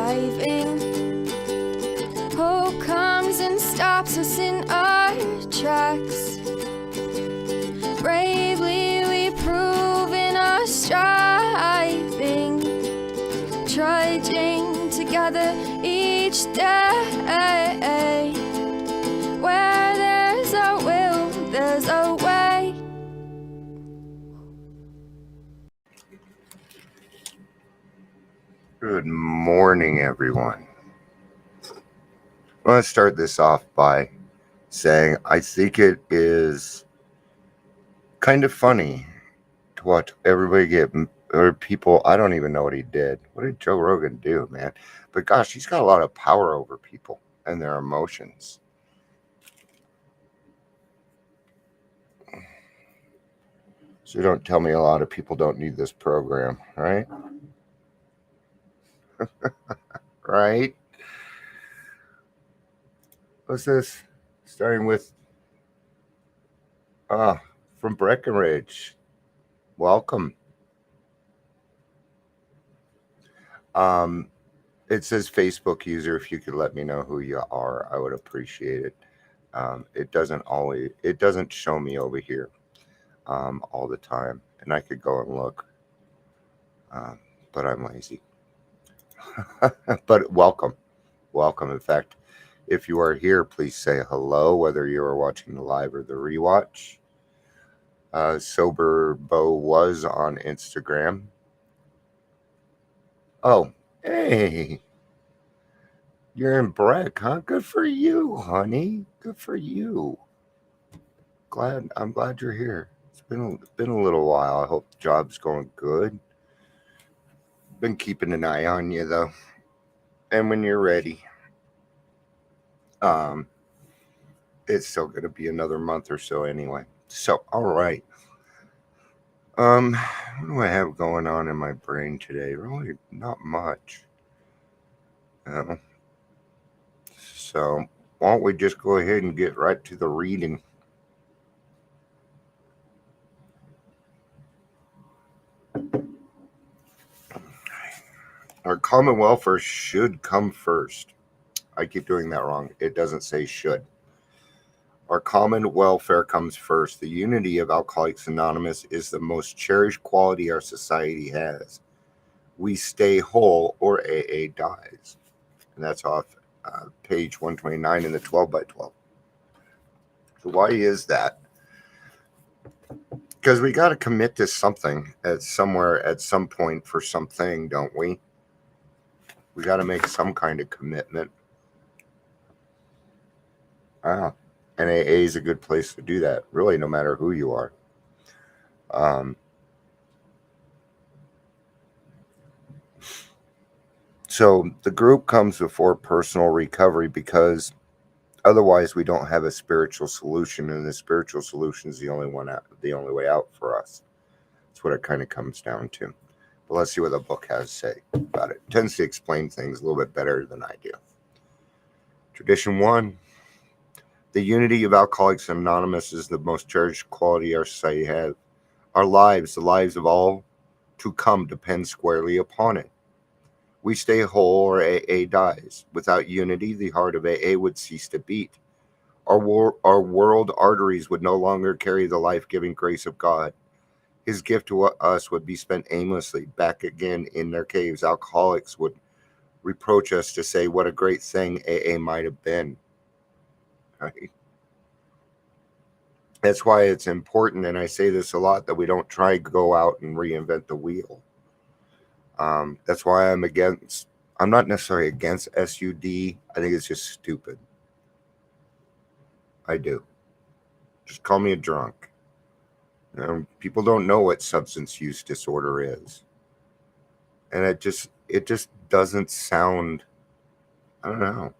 driving. Hope comes and stops us in our tracks. Bravely we prove in our striving, trudging together each day. Where there's a will, there's a way. Good morning, everyone. I want to start this off by saying I think it is kind of funny to watch everybody get, or people, I don't even know what he did. What did Joe Rogan do, man? But gosh, he's got a lot of power over people and their emotions. So don't tell me a lot of people don't need this program, right? Right? What's this? Starting with from Breckenridge. Welcome. It says Facebook user. If you could let me know who you are, I would appreciate it. It doesn't show me over here all the time, and I could go and look, but I'm lazy. But welcome. In fact, if you are here, please say hello, whether you are watching the live or the rewatch. Sober Bo was on Instagram. Oh, hey. You're in Breck, huh? Good for you, honey. Good for you. I'm glad you're here. It's been a little while. I hope the job's going good. Been keeping an eye on you though. And when you're ready, it's still gonna be another month or so anyway. So all right. What do I have going on in my brain today? Really not much. So why don't we just go ahead and get right to the reading? Our common welfare should come first. I keep doing that wrong. It doesn't say should. Our common welfare comes first. The unity of Alcoholics Anonymous is the most cherished quality our society has. We stay whole or AA dies. And that's off page 129 in the 12 by 12. So why is that? Because we got to commit to something at some point for something, don't we? We got to make some kind of commitment. And AA is a good place to do that, really, no matter who you are. So the group comes before personal recovery because otherwise we don't have a spiritual solution, and the spiritual solution is the only way out for us. That's what it kind of comes down to. But let's see what the book has to say about it. It tends to explain things a little bit better than I do. Tradition 1. The unity of Alcoholics Anonymous is the most cherished quality our society has. Our lives, the lives of all to come, depend squarely upon it. We stay whole or AA dies. Without unity, the heart of AA would cease to beat. Our world arteries would no longer carry the life-giving grace of God. His gift to us would be spent aimlessly, back again in their caves. Alcoholics would reproach us to say what a great thing AA might have been. Right? That's why it's important, and I say this a lot, that we don't try to go out and reinvent the wheel. That's why I'm not necessarily against SUD. I think it's just stupid. I do. Just call me a drunk. People don't know what substance use disorder is. And it just doesn't sound, I don't know.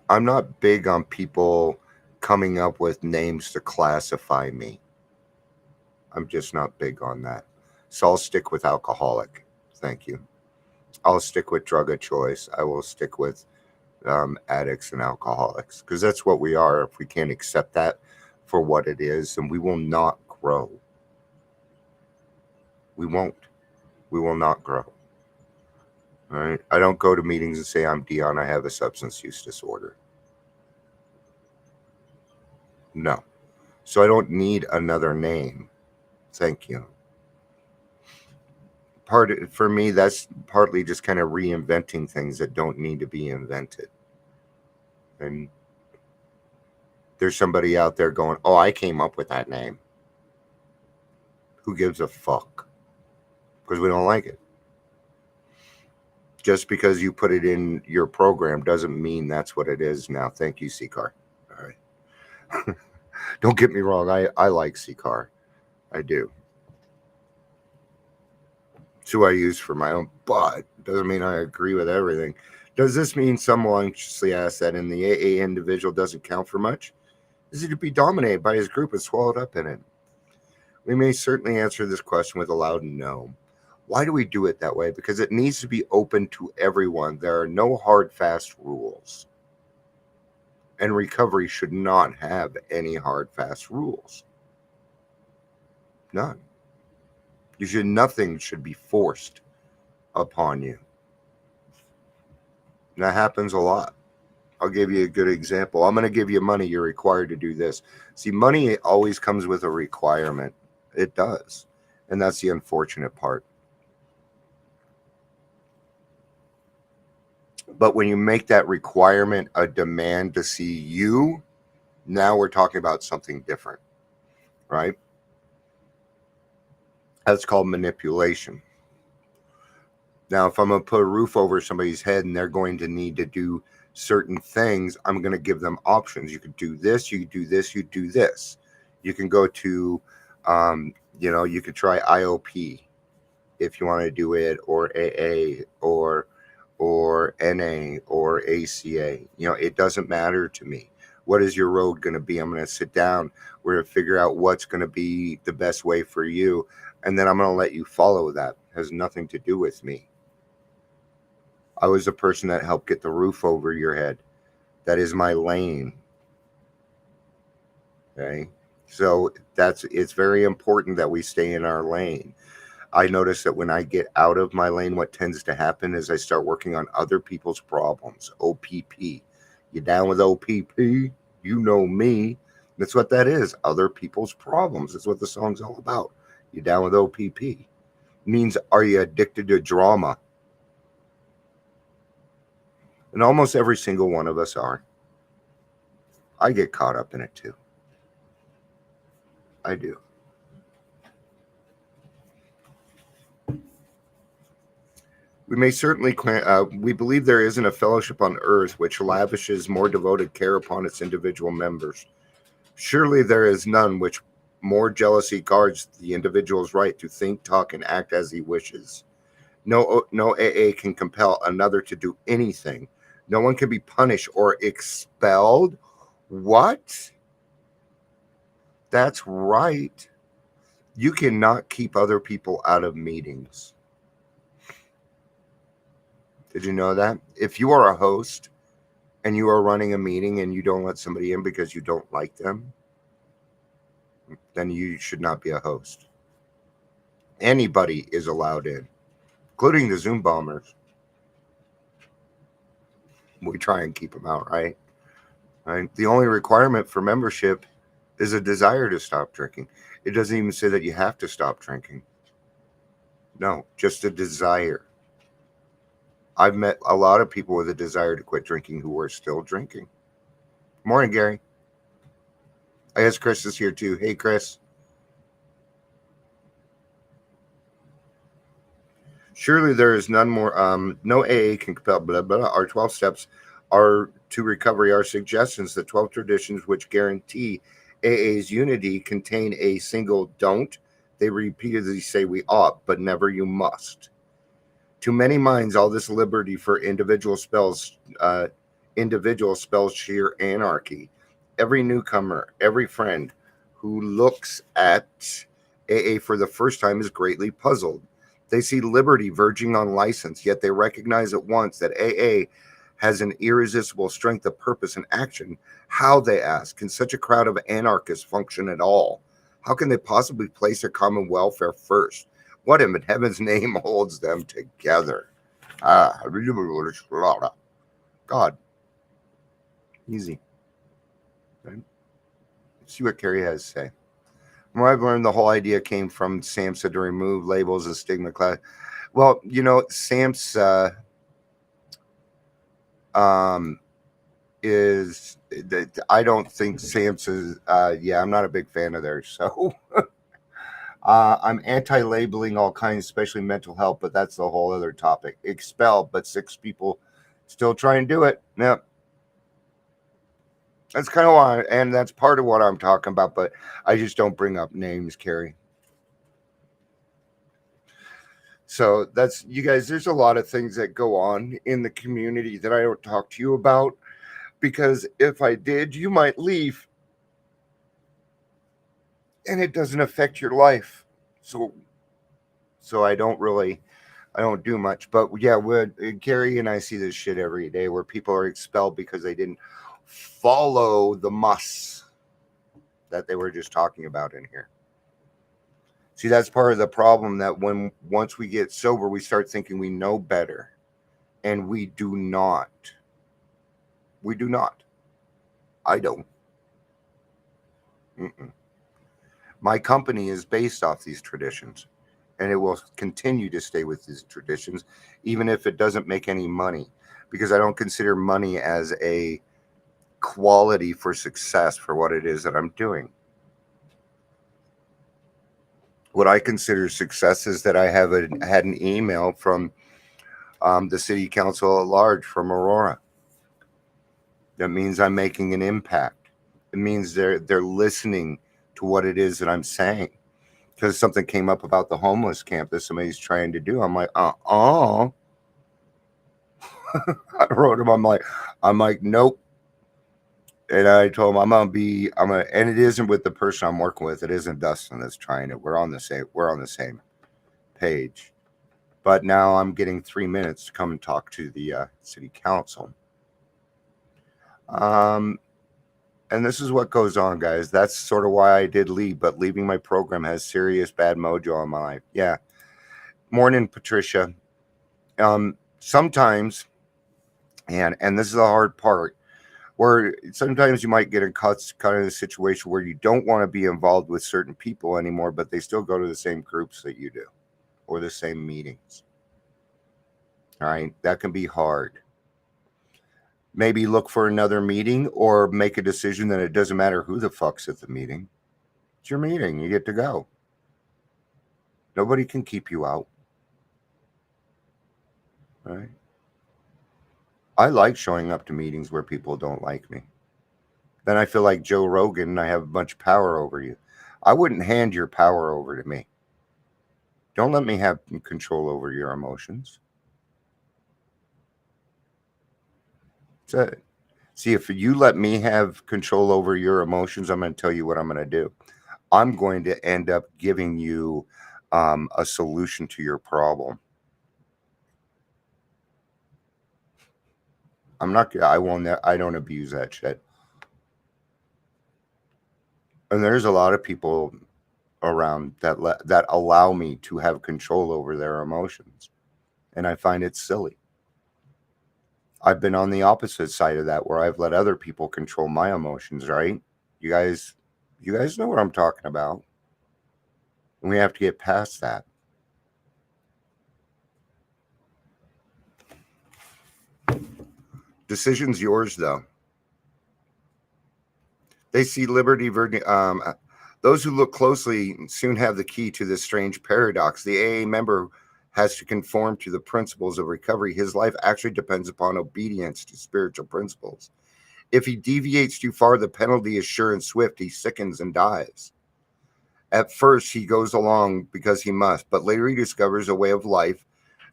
I'm not big on people coming up with names to classify me. I'm just not big on that. So I'll stick with alcoholic. Thank you. I'll stick with drug of choice. I will stick with addicts and alcoholics, because that's what we are. If we can't accept that for what it is, then we will not grow. We won't. We will not grow. All right. I don't go to meetings and say, I'm Dion, I have a substance use disorder. No. So I don't need another name. Thank you. For me, that's partly just kind of reinventing things that don't need to be invented. And there's somebody out there going, oh, I came up with that name. Who gives a fuck? Because we don't like it. Just because you put it in your program doesn't mean that's what it is now. Thank you, C-Car. All right. Don't get me wrong. I like C-Car. I do. It's who I use for my own, but doesn't mean I agree with everything. Does this mean someone anxiously asks that in the AA individual doesn't count for much? Is he to be dominated by his group and swallowed up in it? We may certainly answer this question with a loud no. Why do we do it that way? Because it needs to be open to everyone. There are no hard, fast rules. And recovery should not have any hard, fast rules. None. Nothing should be forced upon you. And that happens a lot. I'll give you a good example. I'm going to give you money. You're required to do this. See, money always comes with a requirement. It does. And that's the unfortunate part. But when you make that requirement a demand to see you, now we're talking about something different, right? That's called manipulation. Now, if I'm going to put a roof over somebody's head and they're going to need to do certain things, I'm going to give them options. You could do this, you could do this, you do this. You can go to, you could try IOP if you want to do it, or AA, or NA, or ACA. It doesn't matter to me. What is your road going to be? I'm going to sit down. We're going to figure out what's going to be the best way for you. And then I'm going to let you follow that. It has nothing to do with me. I was the person that helped get the roof over your head. That is my lane. Okay. So it's very important that we stay in our lane. I notice that when I get out of my lane, what tends to happen is I start working on other people's problems. OPP. You down with OPP? You know me. That's what that is. Other people's problems. That's what the song's all about. You down with OPP? Means, are you addicted to drama? And almost every single one of us are. I get caught up in it too. I do. We may certainly, we believe there isn't a fellowship on earth which lavishes more devoted care upon its individual members. Surely there is none which more jealously guards the individual's right to think, talk, and act as he wishes. No AA can compel another to do anything. No one can be punished or expelled. What? That's right. You cannot keep other people out of meetings. Did you know that? If you are a host and you are running a meeting and you don't let somebody in because you don't like them, then you should not be a host. Anybody is allowed in, including the Zoom bombers. We try and keep them out, right? Right. The only requirement for membership is a desire to stop drinking. It doesn't even say that you have to stop drinking. No, just a desire. I've met a lot of people with a desire to quit drinking who are still drinking. Morning, Gary. I guess Chris is here too. Hey, Chris. Surely there is none more. No AA can compel blah, blah. Our 12 steps are to recovery. Our suggestions, the 12 traditions which guarantee AA's unity, contain a single don't. They repeatedly say we ought, but never you must. To many minds, all this liberty for individual spells sheer anarchy. Every newcomer, every friend who looks at AA for the first time is greatly puzzled. They see liberty verging on license, yet they recognize at once that AA has an irresistible strength of purpose and action. How, they ask, can such a crowd of anarchists function at all? How can they possibly place their common welfare first? What in heaven's name holds them together? God, easy. Right? See what Carrie has to say. From what I've learned, the whole idea came from SAMHSA to remove labels and stigma class. Well, SAMHSA um, is that I don't think SAMHSA. Yeah, I'm not a big fan of theirs. So I'm anti-labeling all kinds, especially mental health. But that's a whole other topic. Expel, but 6 people still try and do it. Yeah, that's kind of why, and that's part of what I'm talking about. But I just don't bring up names, Carrie. So that's you guys. There's a lot of things that go on in the community that I don't talk to you about because if I did, you might leave, and it doesn't affect your life. So, so I don't do much. But yeah, Gary and I see this shit every day where people are expelled because they didn't follow the musts that they were just talking about in here. See, that's part of the problem that once we get sober, we start thinking we know better, and we do not. We do not. I don't. Mm-mm. My company is based off these traditions, and it will continue to stay with these traditions, even if it doesn't make any money, because I don't consider money as a quality for success for what it is that I'm doing. What I consider success is that I had an email from the city council at large from Aurora. That means I'm making an impact. It means they're listening to what it is that I'm saying. Because something came up about the homeless camp that somebody's trying to do. I'm like, I wrote him. I'm like, nope. And I told him and it isn't with the person I'm working with. It isn't Dustin that's trying it. We're on the same page. But now I'm getting 3 minutes to come and talk to the city council. And this is what goes on, guys. That's sort of why I did leave, but leaving my program has serious bad mojo on my life. Yeah. Morning, Patricia. Sometimes, and this is the hard part, where sometimes you might get in kind of a situation where you don't want to be involved with certain people anymore, but they still go to the same groups that you do or the same meetings. All right. That can be hard. Maybe look for another meeting or make a decision that it doesn't matter who the fuck's at the meeting. It's your meeting. You get to go. Nobody can keep you out. Right? I like showing up to meetings where people don't like me. Then I feel like Joe Rogan and I have a bunch of power over you. I wouldn't hand your power over to me. Don't let me have control over your emotions. That's it. See, if you let me have control over your emotions, I'm going to tell you what I'm going to do. I'm going to end up giving you a solution to your problem. I don't abuse that shit. And there's a lot of people around that allow me to have control over their emotions. And I find it silly. I've been on the opposite side of that where I've let other people control my emotions, right? You guys know what I'm talking about. And we have to get past that. Decision's yours though. They see liberty. Those who look closely soon have the key to this strange paradox. The AA member has to conform to the principles of recovery. His life actually depends upon obedience to spiritual principles. If he deviates too far, the penalty is sure and swift. He sickens and dies. At first, he goes along because he must, but later he discovers a way of life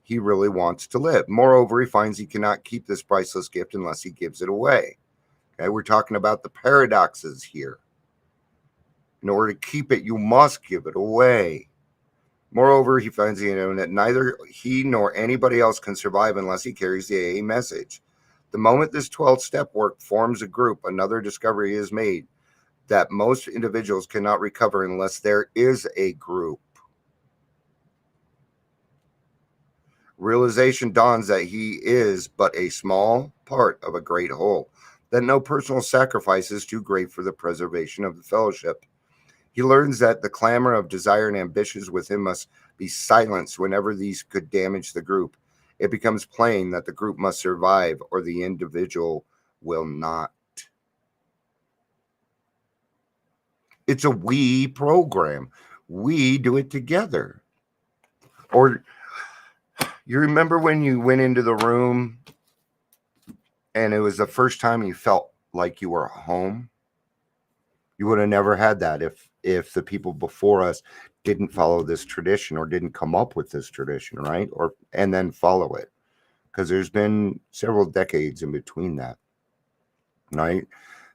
he really wants to live. Moreover, he finds he cannot keep this priceless gift unless he gives it away. Okay, we're talking about the paradoxes here. In order to keep it, you must give it away. Moreover, he finds that neither he nor anybody else can survive unless he carries the AA message. The moment this 12th step work forms a group, another discovery is made that most individuals cannot recover unless there is a group. Realization dawns that he is but a small part of a great whole, that no personal sacrifice is too great for the preservation of the fellowship. He learns that the clamor of desire and ambitions within must be silenced whenever these could damage the group. It becomes plain that the group must survive or the individual will not. It's a we program. We do it together. Or you remember when you went into the room and it was the first time you felt like you were home? You would have never had that if the people before us didn't follow this tradition or didn't come up with this tradition, right? Or and then follow it. Because there's been several decades in between that, right?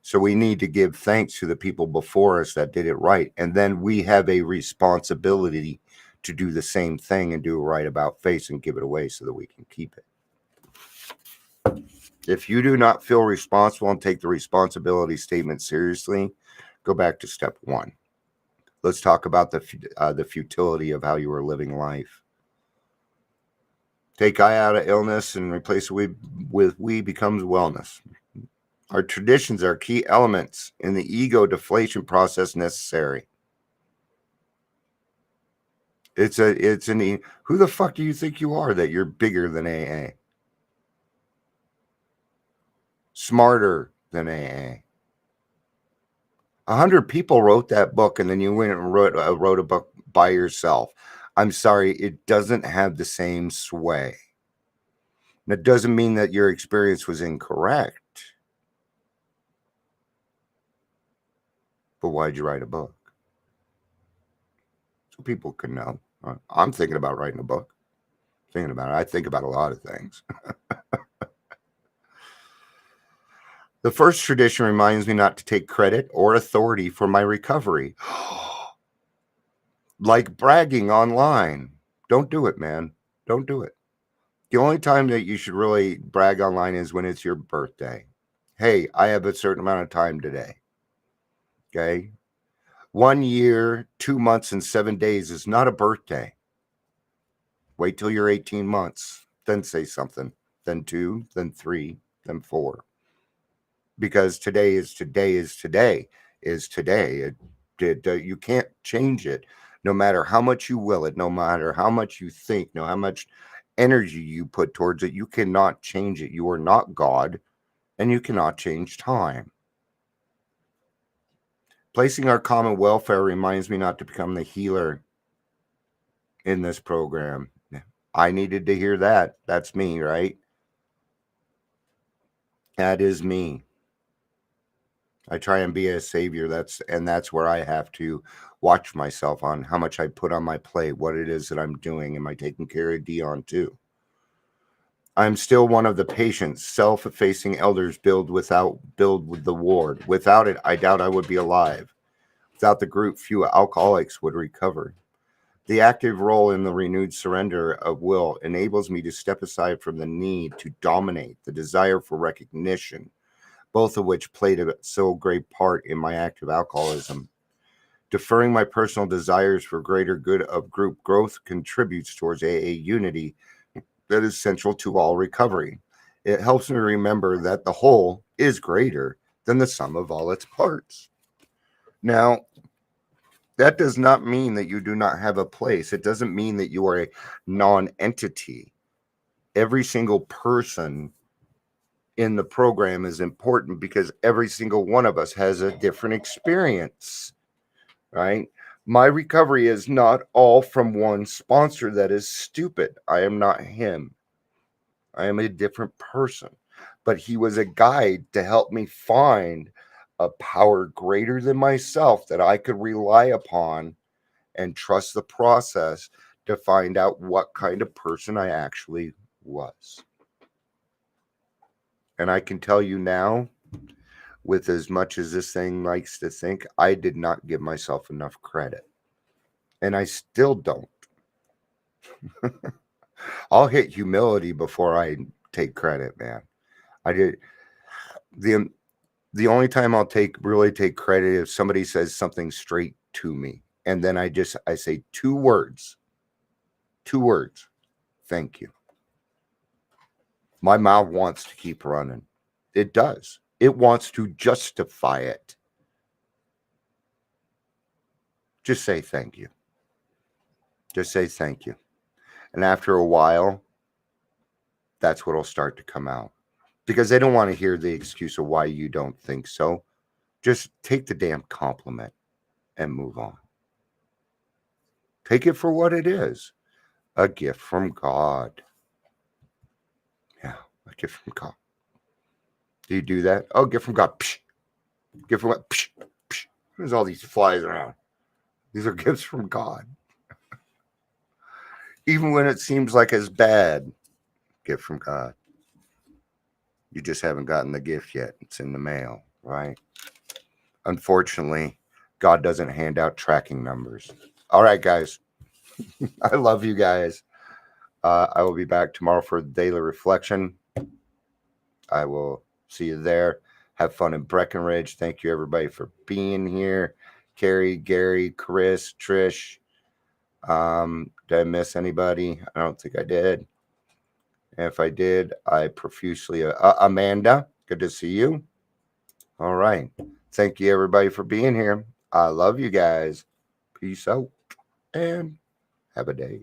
So we need to give thanks to the people before us that did it right. And then we have a responsibility to do the same thing and do it right about face and give it away so that we can keep it. If you do not feel responsible and take the responsibility statement seriously, go back to step one. Let's talk about the futility of how you are living life. Take I out of illness and replace it with we becomes wellness. Our traditions are key elements in the ego deflation process necessary. Who the fuck do you think you are that you're bigger than AA? Smarter than AA. 100 people wrote that book and then you went and wrote a book by yourself. I'm sorry, it doesn't have the same sway. That doesn't mean that your experience was incorrect. But why'd you write a book? So people can know. I'm thinking about writing a book. Thinking about it. I think about a lot of things. The first tradition reminds me not to take credit or authority for my recovery. Like bragging online. Don't do it, man. Don't do it. The only time that you should really brag online is when it's your birthday. Hey, I have a certain amount of time today. Okay? 1 year, 2 months, and 7 days is not a birthday. Wait till you're 18 months, then say something. Then 2, then 3, then 4. Because today is today is today is today. You can't change it no matter how much you will it, no matter how much you think, no how much energy you put towards it. You cannot change it. You are not God, and you cannot change time. Placing our common welfare reminds me not to become the healer in this program. I needed to hear that. That's me, right? That is me. I try and be a savior. That's where I have to watch myself on how much I put on my plate, what it is that I'm doing. Am I taking care of Dion too? I'm still one of the patient, self-effacing elders build with the ward. Without it, I doubt I would be alive. Without the group, few alcoholics would recover. The active role in the renewed surrender of will enables me to step aside from the need to dominate, the desire for recognition, both of which played a so great part in my active alcoholism. Deferring my personal desires for greater good of group growth contributes towards AA unity that is central to all recovery. It helps me remember that the whole is greater than the sum of all its parts. Now, that does not mean that you do not have a place. It doesn't mean that you are a non-entity. Every single person in the program is important because every single one of us has a different experience, right? My recovery is not all from one sponsor that is stupid. I am not him. I am a different person. But he was a guide to help me find a power greater than myself that I could rely upon and trust the process to find out what kind of person I actually was. And I can tell you now, with as much as this thing likes to think, I did not give myself enough credit. And I still don't. I'll hit humility before I take credit, man. I did the only time I'll really take credit if somebody says something straight to me. And then I say two words. Thank you. My mouth wants to keep running. It does. It wants to justify it. Just say thank you. Just say thank you. And after a while, that's what'll start to come out. Because they don't want to hear the excuse of why you don't think so. Just take the damn compliment and move on. Take it for what it is. A gift from God. Yeah, a gift from God. Do you do that? Oh, gift from God. Psh. Gift from what? Psh. Psh. There's all these flies around. These are gifts from God. Even when it seems like it's bad, gift from God. You just haven't gotten the gift yet. It's in the mail, right? Unfortunately, God doesn't hand out tracking numbers. All right, guys. I love you guys. I will be back tomorrow for daily reflection. I will see you there. Have fun in Breckenridge. Thank you, everybody, for being here. Carrie, Gary, Chris, Trish. Did I miss anybody? I don't think I did. And if I did, I profusely. Amanda, good to see you. All right. Thank you, everybody, for being here. I love you guys. Peace out and have a day.